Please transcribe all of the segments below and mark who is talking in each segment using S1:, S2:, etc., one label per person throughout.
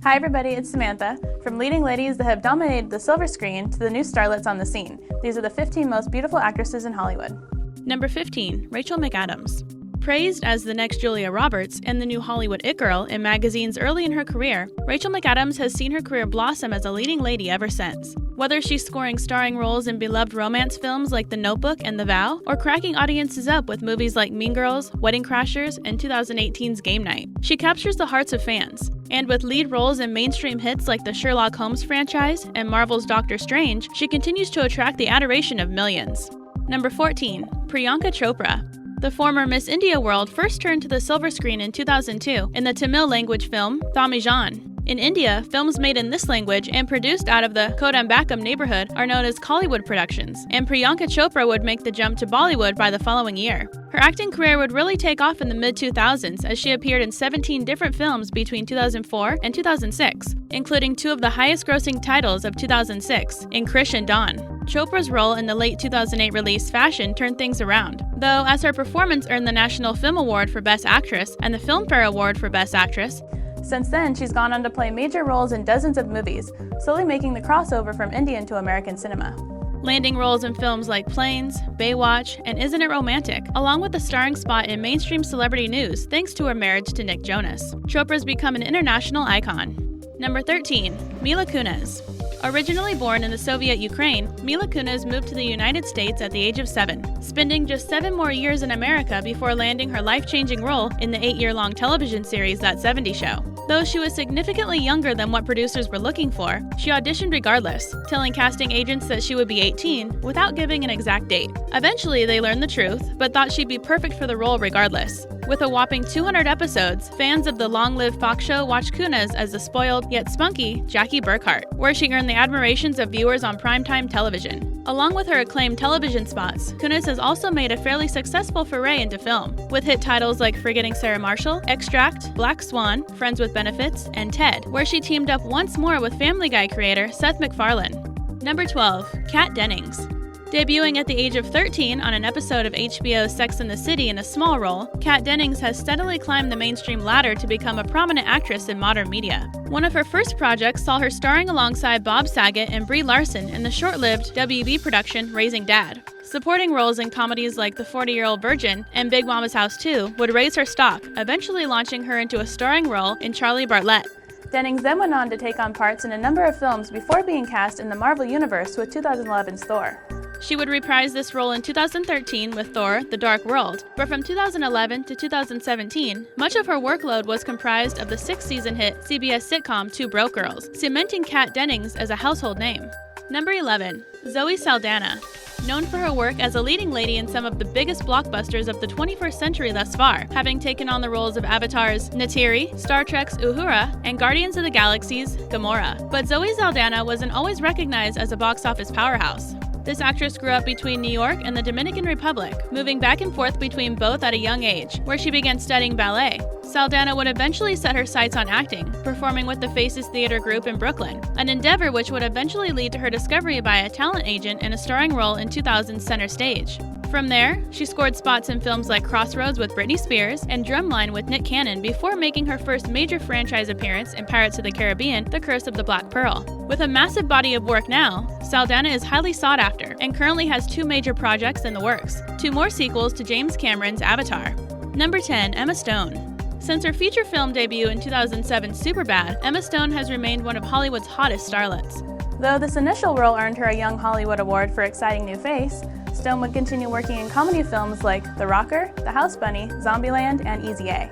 S1: Hi everybody, it's Samantha. From leading ladies that have dominated the silver screen to the new starlets on the scene. These are the 15 most beautiful actresses in Hollywood.
S2: Number 15, Rachel McAdams. Praised as the next Julia Roberts and the new Hollywood it girl in magazines early in her career, Rachel McAdams has seen her career blossom as a leading lady ever since. Whether she's scoring starring roles in beloved romance films like The Notebook and The Vow, or cracking audiences up with movies like Mean Girls, Wedding Crashers, and 2018's Game Night, she captures the hearts of fans. And with lead roles in mainstream hits like the Sherlock Holmes franchise and Marvel's Doctor Strange, she continues to attract the adoration of millions. Number 14, Priyanka Chopra. The former Miss India world first turned to the silver screen in 2002 in the Tamil language film Thamijan. In India, films made in this language and produced out of the Kodambakam neighborhood are known as Kollywood productions, and Priyanka Chopra would make the jump to Bollywood by the following year. Her acting career would really take off in the mid-2000s as she appeared in 17 different films between 2004 and 2006, including two of the highest-grossing titles of 2006, in Krish and Dawn. Chopra's role in the late 2008 release Fashion turned things around, though as her performance earned the National Film Award for Best Actress and the Filmfare Award for Best Actress.
S1: Since then, she's gone on to play major roles in dozens of movies, slowly making the crossover from Indian to American cinema.
S2: Landing roles in films like Planes, Baywatch, and Isn't It Romantic, along with a starring spot in mainstream celebrity news thanks to her marriage to Nick Jonas. Chopra's become an international icon. Number 13, Mila Kunis. Originally born in the Soviet Ukraine, Mila Kunis moved to the United States at the age of 7, spending just 7 more years in America before landing her life-changing role in the 8-year-long television series That 70s Show. Though she was significantly younger than what producers were looking for, she auditioned regardless, telling casting agents that she would be 18 without giving an exact date. Eventually, they learned the truth, but thought she'd be perfect for the role regardless. With a whopping 200 episodes, fans of the long-lived Fox show watched Kunis as the spoiled yet spunky Jackie Burkhart, where she earned the admirations of viewers on primetime television. Along with her acclaimed television spots, Kunis has also made a fairly successful foray into film, with hit titles like Forgetting Sarah Marshall, Extract, Black Swan, Friends with Benefits, and Ted, where she teamed up once more with Family Guy creator Seth MacFarlane. Number 12, Kat Dennings. Debuting at the age of 13 on an episode of HBO's Sex and the City in a small role, Kat Dennings has steadily climbed the mainstream ladder to become a prominent actress in modern media. One of her first projects saw her starring alongside Bob Saget and Brie Larson in the short-lived WB production Raising Dad. Supporting roles in comedies like The 40-Year-Old Virgin and Big Mama's House 2 would raise her stock, eventually launching her into a starring role in Charlie Bartlett.
S1: Dennings then went on to take on parts in a number of films before being cast in the Marvel Universe with 2011's Thor.
S2: She would reprise this role in 2013 with Thor: The Dark World, but from 2011 to 2017, much of her workload was comprised of the 6th-season hit CBS sitcom Two Broke Girls, cementing Kat Dennings as a household name. Number 11, Zoe Saldana. Known for her work as a leading lady in some of the biggest blockbusters of the 21st century thus far, having taken on the roles of Avatar's Neytiri, Star Trek's Uhura, and Guardians of the Galaxy's Gamora. But Zoe Saldana wasn't always recognized as a box office powerhouse. This actress grew up between New York and the Dominican Republic, moving back and forth between both at a young age, where she began studying ballet. Saldana would eventually set her sights on acting, performing with the Faces Theater Group in Brooklyn, an endeavor which would eventually lead to her discovery by a talent agent in a starring role in 2000's Center Stage. From there, she scored spots in films like Crossroads with Britney Spears and Drumline with Nick Cannon before making her first major franchise appearance in Pirates of the Caribbean: The Curse of the Black Pearl. With a massive body of work now, Saldana is highly sought after and currently has 2 major projects in the works, 2 more sequels to James Cameron's Avatar. Number 10, Emma Stone. Since her feature film debut in 2007's Superbad, Emma Stone has remained one of Hollywood's hottest starlets.
S1: Though this initial role earned her a Young Hollywood Award for Exciting New Face, Stone would continue working in comedy films like The Rocker, The House Bunny, Zombieland, and Easy A.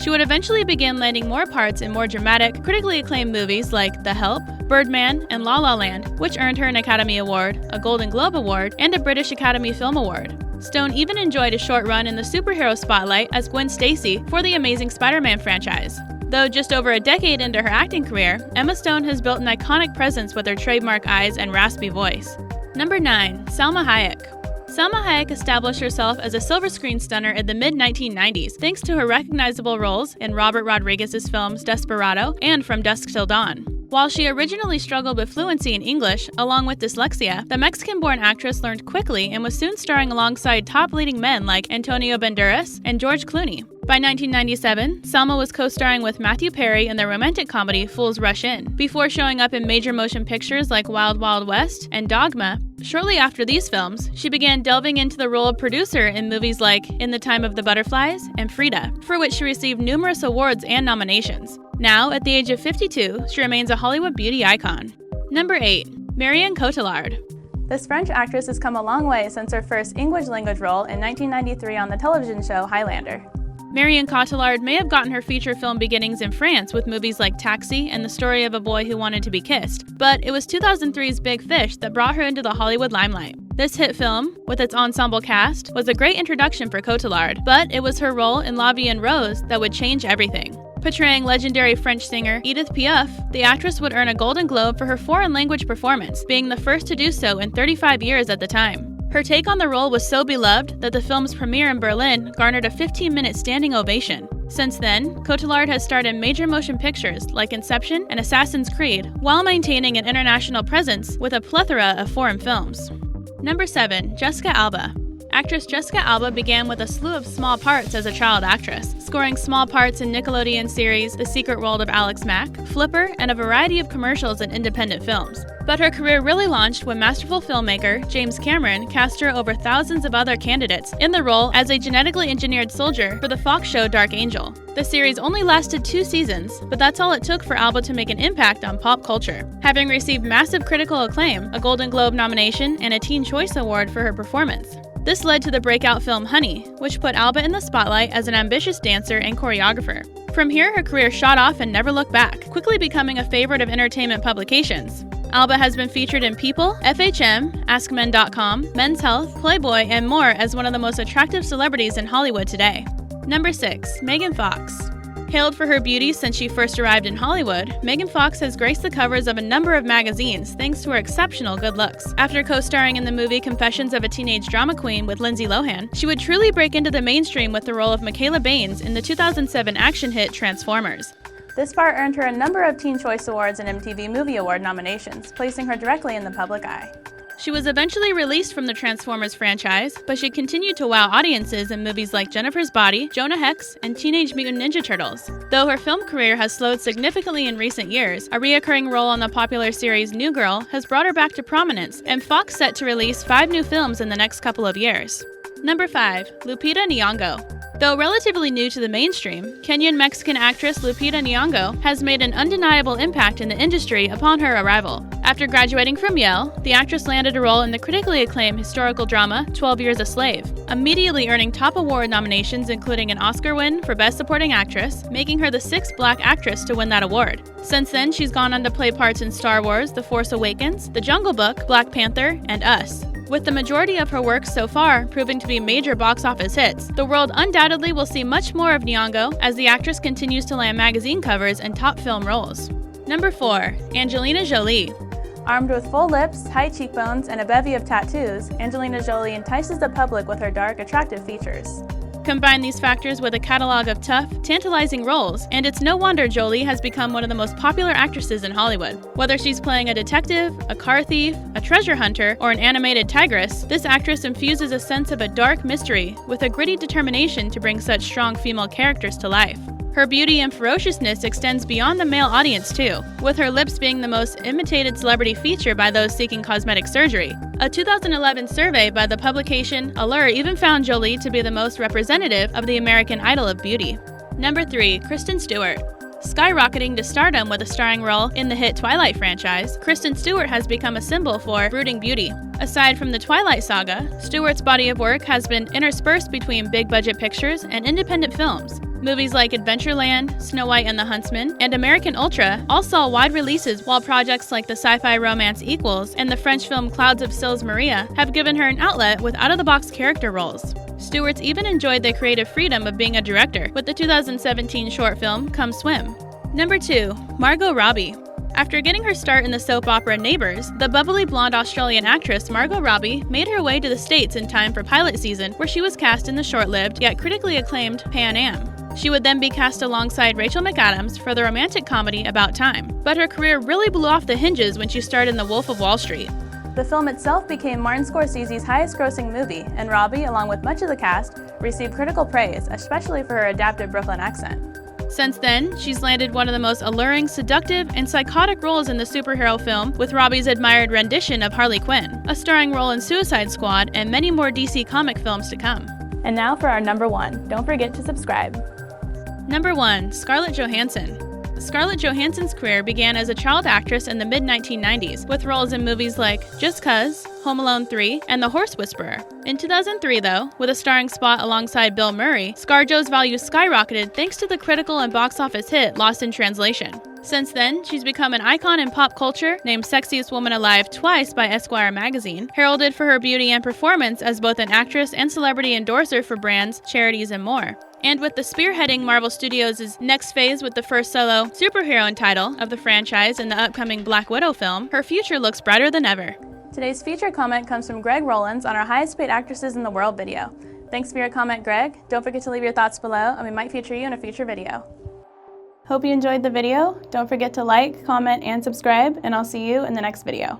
S2: She would eventually begin landing more parts in more dramatic, critically acclaimed movies like The Help, Birdman, and La La Land, which earned her an Academy Award, a Golden Globe Award, and a British Academy Film Award. Stone even enjoyed a short run in the superhero spotlight as Gwen Stacy for the Amazing Spider-Man franchise. Though just over a decade into her acting career, Emma Stone has built an iconic presence with her trademark eyes and raspy voice. Number 9, Salma Hayek. Salma Hayek established herself as a silver screen stunner in the mid-1990s thanks to her recognizable roles in Robert Rodriguez's films Desperado and From Dusk Till Dawn. While she originally struggled with fluency in English, along with dyslexia, the Mexican-born actress learned quickly and was soon starring alongside top leading men like Antonio Banderas and George Clooney. By 1997, Salma was co-starring with Matthew Perry in the romantic comedy Fools Rush In, before showing up in major motion pictures like Wild Wild West and Dogma. Shortly after these films, she began delving into the role of producer in movies like In the Time of the Butterflies and Frida, for which she received numerous awards and nominations. Now, at the age of 52, she remains a Hollywood beauty icon. Number 8. MARION COTILLARD.
S1: This French actress has come a long way since her first English language role in 1993 on the television show Highlander.
S2: MARION COTILLARD may have gotten her feature film beginnings in France with movies like Taxi and The Story of a Boy Who Wanted to Be Kissed, but it was 2003's Big Fish that brought her into the Hollywood limelight. This hit film, with its ensemble cast, was a great introduction for Cotillard, but it was her role in La Vie en Rose that would change everything. Portraying legendary French singer Edith Piaf, the actress would earn a Golden Globe for her foreign language performance, being the first to do so in 35 years at the time. Her take on the role was so beloved that the film's premiere in Berlin garnered a 15-minute standing ovation. Since then, Cotillard has starred in major motion pictures like Inception and Assassin's Creed, while maintaining an international presence with a plethora of foreign films. Number 7. Jessica Alba. Actress Jessica Alba began with a slew of small parts as a child actress, scoring small parts in Nickelodeon series The Secret World of Alex Mack, Flipper, and a variety of commercials and independent films. But her career really launched when masterful filmmaker James Cameron cast her over thousands of other candidates in the role as a genetically engineered soldier for the Fox show Dark Angel. The series only lasted 2 seasons, but that's all it took for Alba to make an impact on pop culture, having received massive critical acclaim, a Golden Globe nomination, and a Teen Choice Award for her performance. This led to the breakout film Honey, which put Alba in the spotlight as an ambitious dancer and choreographer. From here, her career shot off and never looked back, quickly becoming a favorite of entertainment publications. Alba has been featured in People, FHM, AskMen.com, Men's Health, Playboy, and more as one of the most attractive celebrities in Hollywood today. Number 6. Megan Fox. Hailed for her beauty since she first arrived in Hollywood, Megan Fox has graced the covers of a number of magazines thanks to her exceptional good looks. After co-starring in the movie Confessions of a Teenage Drama Queen with Lindsay Lohan, she would truly break into the mainstream with the role of Michaela Baines in the 2007 action hit Transformers.
S1: This part earned her a number of Teen Choice Awards and MTV Movie Award nominations, placing her directly in the public eye.
S2: She was eventually released from the Transformers franchise, but she continued to wow audiences in movies like Jennifer's Body, Jonah Hex, and Teenage Mutant Ninja Turtles. Though her film career has slowed significantly in recent years, a recurring role on the popular series New Girl has brought her back to prominence, and Fox set to release 5 new films in the next couple of years. Number 5. Lupita Nyong'o. Though relatively new to the mainstream, Kenyan-Mexican actress Lupita Nyong'o has made an undeniable impact in the industry upon her arrival. After graduating from Yale, the actress landed a role in the critically acclaimed historical drama 12 Years a Slave, immediately earning top award nominations including an Oscar win for Best Supporting Actress, making her the 6th Black actress to win that award. Since then, she's gone on to play parts in Star Wars, The Force Awakens, The Jungle Book, Black Panther, and Us. With the majority of her work so far proving to be major box office hits, the world undoubtedly will see much more of Nyong'o as the actress continues to land magazine covers and top film roles. Number 4. Angelina Jolie.
S1: Armed with full lips, high cheekbones, and a bevy of tattoos, Angelina Jolie entices the public with her dark, attractive features.
S2: Combine these factors with a catalog of tough, tantalizing roles, and it's no wonder Jolie has become one of the most popular actresses in Hollywood. Whether she's playing a detective, a car thief, a treasure hunter, or an animated tigress, this actress infuses a sense of a dark mystery with a gritty determination to bring such strong female characters to life. Her beauty and ferociousness extends beyond the male audience too, with her lips being the most imitated celebrity feature by those seeking cosmetic surgery. A 2011 survey by the publication Allure even found Jolie to be the most representative of the American Idol of beauty. Number 3. Kristen Stewart. Skyrocketing to stardom with a starring role in the hit Twilight franchise, Kristen Stewart has become a symbol for brooding beauty. Aside from the Twilight saga, Stewart's body of work has been interspersed between big-budget pictures and independent films. Movies like Adventureland, Snow White and the Huntsman, and American Ultra all saw wide releases, while projects like the sci-fi romance Equals and the French film Clouds of Sils Maria have given her an outlet with out-of-the-box character roles. Stewart's even enjoyed the creative freedom of being a director with the 2017 short film Come Swim. Number 2. Margot Robbie. After getting her start in the soap opera Neighbours, the bubbly blonde Australian actress Margot Robbie made her way to the States in time for pilot season, where she was cast in the short-lived yet critically acclaimed Pan Am. She would then be cast alongside Rachel McAdams for the romantic comedy About Time. But her career really blew off the hinges when she starred in The Wolf of Wall Street.
S1: The film itself became Martin Scorsese's highest-grossing movie, and Robbie, along with much of the cast, received critical praise, especially for her adapted Brooklyn accent.
S2: Since then, she's landed one of the most alluring, seductive, and psychotic roles in the superhero film with Robbie's admired rendition of Harley Quinn, a starring role in Suicide Squad, and many more DC comic films to come.
S1: And now for our number 1. Don't forget to subscribe.
S2: Number 1. Scarlett Johansson. Scarlett Johansson's career began as a child actress in the mid-1990s, with roles in movies like Just 'Cause, Home Alone 3, and The Horse Whisperer. In 2003, though, with a starring spot alongside Bill Murray, ScarJo's value skyrocketed thanks to the critical and box office hit Lost in Translation. Since then, she's become an icon in pop culture, named Sexiest Woman Alive twice by Esquire magazine, heralded for her beauty and performance as both an actress and celebrity endorser for brands, charities, and more. And with the spearheading Marvel Studios' next phase with the first solo superhero title of the franchise in the upcoming Black Widow film, her future looks brighter than ever.
S1: Today's feature comment comes from Greg Rollins on our highest paid actresses in the world video. Thanks for your comment, Greg. Don't forget to leave your thoughts below, and we might feature you in a future video. Hope you enjoyed the video. Don't forget to like, comment, and subscribe, and I'll see you in the next video.